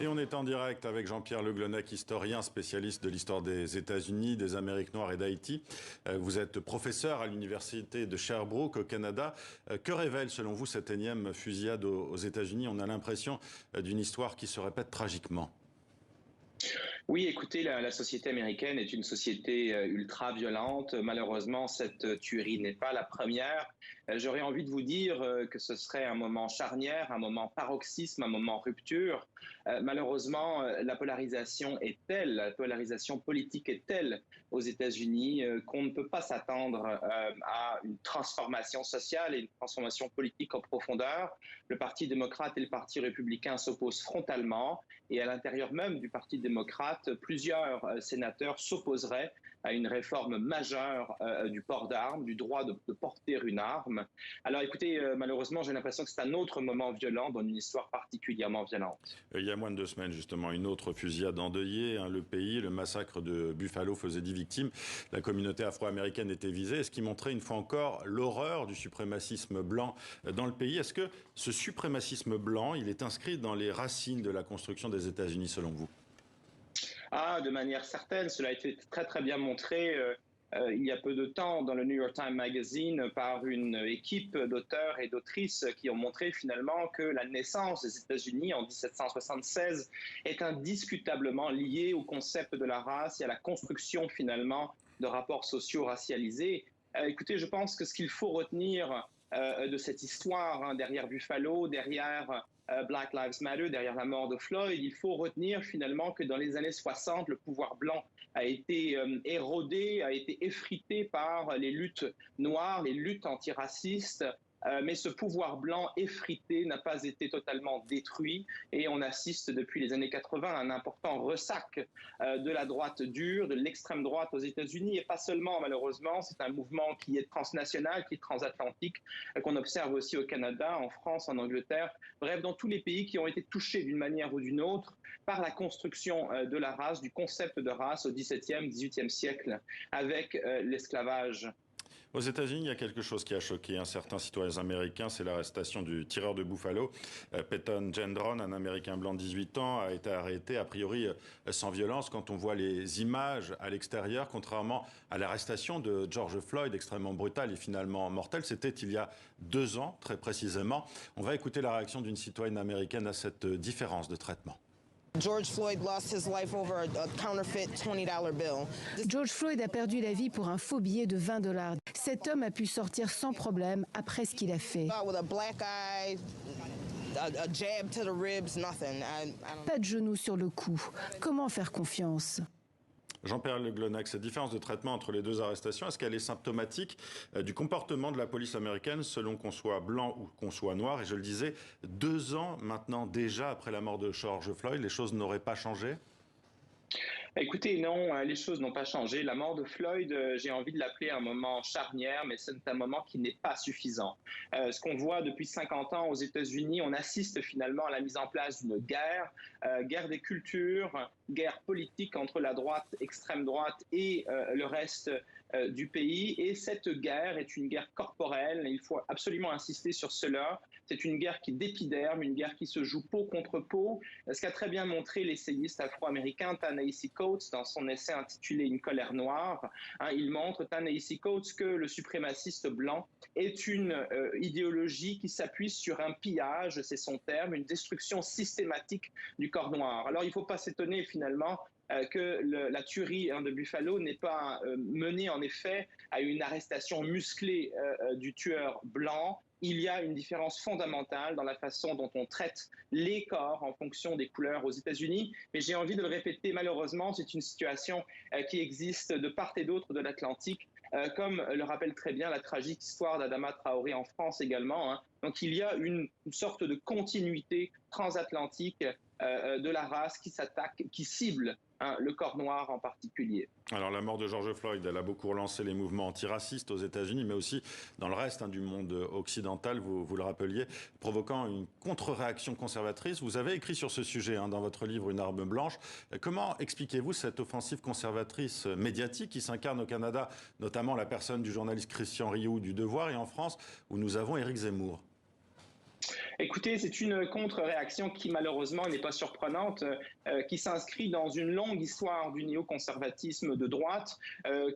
Et on est en direct avec Jean-Pierre Le Glonec, historien, spécialiste de l'histoire des États-Unis, des Amériques noires et d'Haïti. Vous êtes professeur à l'université de Sherbrooke au Canada. Que révèle selon vous cette énième fusillade aux États-Unis? On a l'impression d'une histoire qui se répète tragiquement. Oui, écoutez, la société américaine est une société ultra violente. Malheureusement, cette tuerie n'est pas la première. J'aurais envie de vous dire que ce serait un moment charnière, un moment paroxysme, un moment rupture. Malheureusement, la polarisation est telle, la polarisation politique est telle aux États-Unis qu'on ne peut pas s'attendre à une transformation sociale et une transformation politique en profondeur. Le Parti démocrate et le Parti républicain s'opposent frontalement et à l'intérieur même du Parti démocrate, plusieurs sénateurs s'opposeraient à une réforme majeure du port d'armes, du droit de porter une arme. Alors écoutez, malheureusement, j'ai l'impression que c'est un autre moment violent dans une histoire particulièrement violente. Il y a moins de 2 semaines, justement, une autre fusillade endeuillée. Le pays, le massacre de Buffalo faisait 10 victimes. La communauté afro-américaine était visée, ce qui montrait une fois encore l'horreur du suprémacisme blanc dans le pays. Est-ce que ce suprémacisme blanc, il est inscrit dans les racines de la construction des États-Unis, selon vous? Ah, de manière certaine, cela a été très très bien montré il y a peu de temps dans le New York Times Magazine par une équipe d'auteurs et d'autrices qui ont montré finalement que la naissance des États-Unis en 1776 est indiscutablement liée au concept de la race et à la construction finalement de rapports sociaux racialisés. Écoutez, je pense que ce qu'il faut retenir de cette histoire, derrière Buffalo, derrière Black Lives Matter, derrière la mort de Floyd, il faut retenir finalement que dans les années 60, le pouvoir blanc a été érodé, a été effrité par les luttes noires, les luttes antiracistes. Mais ce pouvoir blanc effrité n'a pas été totalement détruit et on assiste depuis les années 80 à un important ressac de la droite dure, de l'extrême droite aux États-Unis et pas seulement malheureusement, c'est un mouvement qui est transnational, qui est transatlantique, qu'on observe aussi au Canada, en France, en Angleterre, bref, dans tous les pays qui ont été touchés d'une manière ou d'une autre par la construction de la race, du concept de race au XVIIe, XVIIIe siècle avec l'esclavage. Aux États-Unis, il y a quelque chose qui a choqué certains citoyens américains, c'est l'arrestation du tireur de Buffalo. Peyton Gendron, un Américain blanc de 18 ans, a été arrêté, a priori sans violence. Quand on voit les images à l'extérieur, contrairement à l'arrestation de George Floyd, extrêmement brutale et finalement mortelle, c'était il y a 2 ans, très précisément. On va écouter la réaction d'une citoyenne américaine à cette différence de traitement. George Floyd lost his life over a counterfeit $20 bill. George Floyd a perdu la vie pour un faux billet de $20. Cet homme a pu sortir sans problème après ce qu'il a fait. With a black eye, a jab to the ribs, nothing. Pas de genoux sur le cou. Comment faire confiance? Jean-Pierre Le Glonec, cette différence de traitement entre les deux arrestations, est-ce qu'elle est symptomatique du comportement de la police américaine selon qu'on soit blanc ou qu'on soit noir? Et je le disais, 2 ans maintenant déjà après la mort de George Floyd, les choses n'auraient pas changé? Écoutez, non, les choses n'ont pas changé. La mort de Floyd, j'ai envie de l'appeler un moment charnière, mais c'est un moment qui n'est pas suffisant. Ce qu'on voit depuis 50 ans aux États-Unis, on assiste finalement à la mise en place d'une guerre, guerre des cultures, guerre politique entre la droite, extrême droite et le reste du pays. Et cette guerre est une guerre corporelle. Il faut absolument insister sur cela. C'est une guerre qui est d'épiderme, une guerre qui se joue peau contre peau. Ce qu'a très bien montré l'essayiste afro-américain Ta-Nehisi Coates dans son essai intitulé Une colère noire. Il montre, Ta-Nehisi Coates, que le suprémaciste blanc est une idéologie qui s'appuie sur un pillage, c'est son terme, une destruction systématique du corps noir. Alors il ne faut pas s'étonner finalement que la tuerie de Buffalo n'est pas menée en effet à une arrestation musclée du tueur blanc. Il y a une différence fondamentale dans la façon dont on traite les corps en fonction des couleurs aux États-Unis. Mais j'ai envie de le répéter, malheureusement, c'est une situation qui existe de part et d'autre de l'Atlantique, comme le rappelle très bien la tragique histoire d'Adama Traoré en France également. Donc il y a une sorte de continuité transatlantique de la race qui s'attaque, qui cible le corps noir en particulier. Alors la mort de George Floyd, elle a beaucoup relancé les mouvements antiracistes aux États-Unis, mais aussi dans le reste du monde occidental, vous le rappeliez, provoquant une contre-réaction conservatrice. Vous avez écrit sur ce sujet dans votre livre Une arme blanche. Comment expliquez-vous cette offensive conservatrice médiatique qui s'incarne au Canada, notamment la personne du journaliste Christian Rioux du Devoir, et en France où nous avons Éric Zemmour? Écoutez, c'est une contre-réaction qui malheureusement n'est pas surprenante, qui s'inscrit dans une longue histoire du néoconservatisme de droite,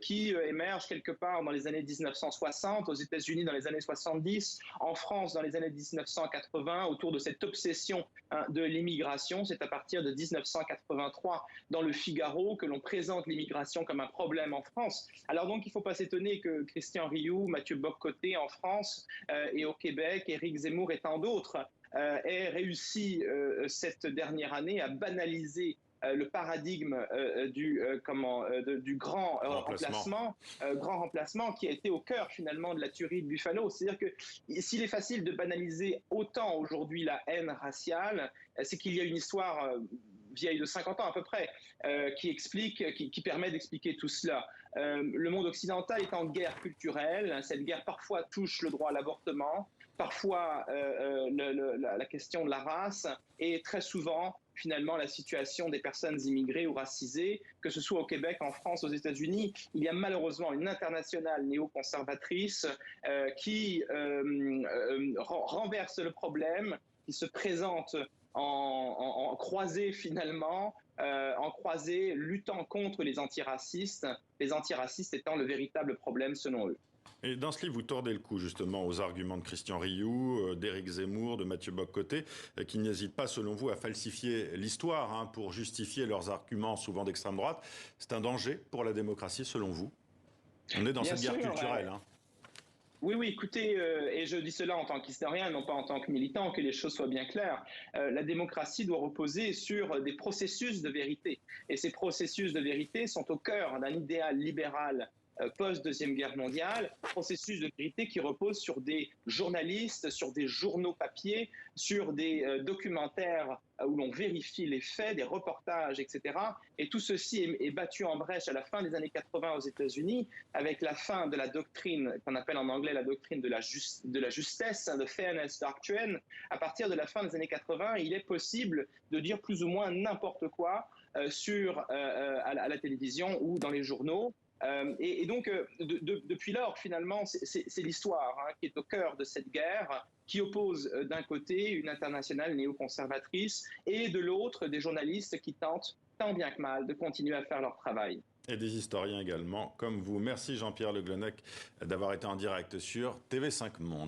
qui émerge quelque part dans les années 1960, aux États-Unis dans les années 70, en France dans les années 1980, autour de cette obsession de l'immigration. C'est à partir de 1983 dans le Figaro que l'on présente l'immigration comme un problème en France. Alors donc il ne faut pas s'étonner que Christian Rioux, Mathieu Bock-Côté en France et au Québec, Éric Zemmour et tant d'autres ait réussi cette dernière année à banaliser le paradigme du grand remplacement qui a été au cœur finalement de la tuerie de Buffalo. C'est-à-dire que s'il est facile de banaliser autant aujourd'hui la haine raciale, c'est qu'il y a une histoire vieille de 50 ans à peu près, qui permet d'expliquer tout cela. Le monde occidental est en guerre culturelle. Cette guerre parfois touche le droit à l'avortement, parfois la question de la race et très souvent finalement la situation des personnes immigrées ou racisées, que ce soit au Québec, en France, aux États-Unis. Il y a malheureusement une internationale néoconservatrice qui renverse le problème, qui se présente en croisée finalement, en croisée luttant contre les antiracistes étant le véritable problème selon eux. Et dans ce livre, vous tordez le cou justement aux arguments de Christian Rioux, d'Éric Zemmour, de Mathieu Bock-Côté, qui n'hésitent pas, selon vous, à falsifier l'histoire pour justifier leurs arguments souvent d'extrême droite. C'est un danger pour la démocratie, selon vous? On est dans cette guerre culturelle. Oui, écoutez, et je dis cela en tant qu'historien, non pas en tant que militant, que les choses soient bien claires. La démocratie doit reposer sur des processus de vérité. Et ces processus de vérité sont au cœur d'un idéal libéral post-Deuxième Guerre mondiale, processus de vérité qui repose sur des journalistes, sur des journaux papier, sur des documentaires où l'on vérifie les faits, des reportages, etc. Et tout ceci est battu en brèche à la fin des années 80 aux États-Unis, avec la fin de la doctrine qu'on appelle en anglais la doctrine de la justesse, the fairness doctrine. À partir de la fin des années 80, il est possible de dire plus ou moins n'importe quoi à la télévision ou dans les journaux. Et donc, depuis lors, finalement, c'est l'histoire qui est au cœur de cette guerre, qui oppose d'un côté une internationale néoconservatrice et de l'autre des journalistes qui tentent, tant bien que mal, de continuer à faire leur travail. Et des historiens également, comme vous. Merci Jean-Pierre Le Glennec d'avoir été en direct sur TV5 Monde.